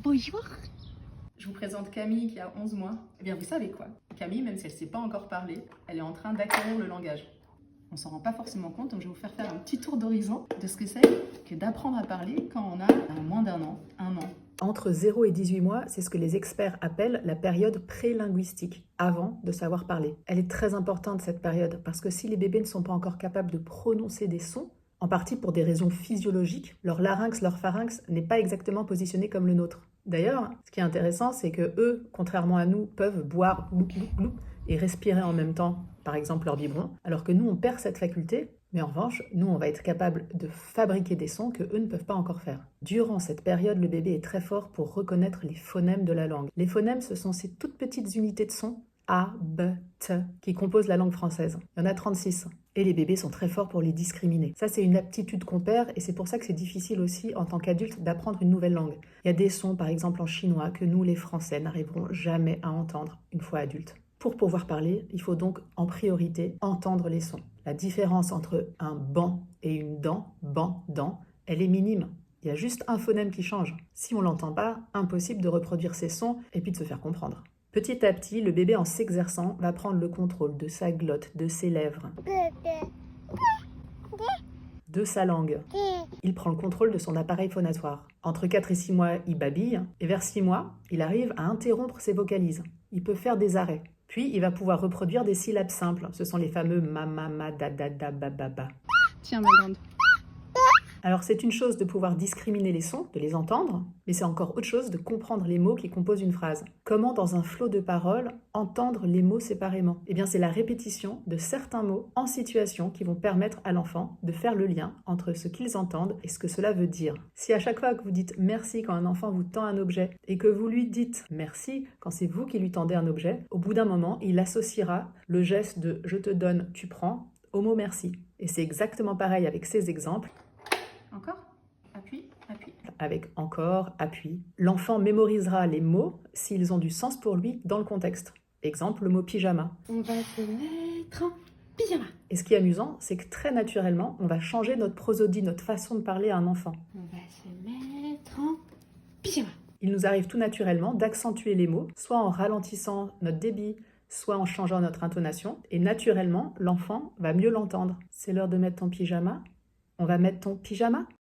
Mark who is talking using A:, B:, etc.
A: Bonjour.
B: Je vous présente Camille qui a 11 mois. Eh bien, vous savez quoi? Camille, même si elle ne sait pas encore parler, elle est en train d'acquérir le langage. On s'en rend pas forcément compte, donc je vais vous faire un petit tour d'horizon de ce que c'est que d'apprendre à parler quand on a moins d'un an, un an.
C: Entre 0 et 18 mois, c'est ce que les experts appellent la période prélinguistique, avant de savoir parler. Elle est très importante cette période, parce que si les bébés ne sont pas encore capables de prononcer des sons, en partie pour des raisons physiologiques, leur larynx, leur pharynx n'est pas exactement positionné comme le nôtre. D'ailleurs, ce qui est intéressant, c'est que eux, contrairement à nous, peuvent boire gloup, gloup, gloup, et respirer en même temps, par exemple leur biberon, alors que nous, on perd cette faculté, mais en revanche, nous, on va être capable de fabriquer des sons que eux ne peuvent pas encore faire. Durant cette période, le bébé est très fort pour reconnaître les phonèmes de la langue. Les phonèmes, ce sont ces toutes petites unités de son, A, B, T, qui composent la langue française. Il y en a 36. Et les bébés sont très forts pour les discriminer. Ça, c'est une aptitude qu'on perd, et c'est pour ça que c'est difficile aussi, en tant qu'adulte, d'apprendre une nouvelle langue. Il y a des sons, par exemple en chinois, que nous, les Français, n'arriverons jamais à entendre une fois adultes. Pour pouvoir parler, il faut donc en priorité entendre les sons. La différence entre un ban et une dent, ban, dent, elle est minime. Il y a juste un phonème qui change. Si on l'entend pas, impossible de reproduire ces sons et puis de se faire comprendre. Petit à petit, le bébé en s'exerçant va prendre le contrôle de sa glotte, de ses lèvres, de sa langue. Il prend le contrôle de son appareil phonatoire. Entre 4 et 6 mois, il babille, et vers 6 mois, il arrive à interrompre ses vocalises. Il peut faire des arrêts. Puis, il va pouvoir reproduire des syllabes simples. Ce sont les fameux ma, da, da, ba, ba, ba.
A: Tiens, ma grande.
C: Alors, c'est une chose de pouvoir discriminer les sons, de les entendre, mais c'est encore autre chose de comprendre les mots qui composent une phrase. Comment, dans un flot de paroles, entendre les mots séparément? Eh bien, c'est la répétition de certains mots en situation qui vont permettre à l'enfant de faire le lien entre ce qu'ils entendent et ce que cela veut dire. Si à chaque fois que vous dites merci quand un enfant vous tend un objet et que vous lui dites merci quand c'est vous qui lui tendez un objet, au bout d'un moment, il associera le geste de je te donne, tu prends au mot merci. Et c'est exactement pareil avec ces exemples.
B: Encore? Appuie, appuie.
C: Avec encore, appui. L'enfant mémorisera les mots s'ils ont du sens pour lui dans le contexte. Exemple, le mot pyjama.
A: On va se mettre en pyjama.
C: Et ce qui est amusant, c'est que très naturellement, on va changer notre prosodie, notre façon de parler à un enfant.
A: On va se mettre en pyjama.
C: Il nous arrive tout naturellement d'accentuer les mots, soit en ralentissant notre débit, soit en changeant notre intonation. Et naturellement, l'enfant va mieux l'entendre. C'est l'heure de mettre ton pyjama. On va mettre ton pyjama.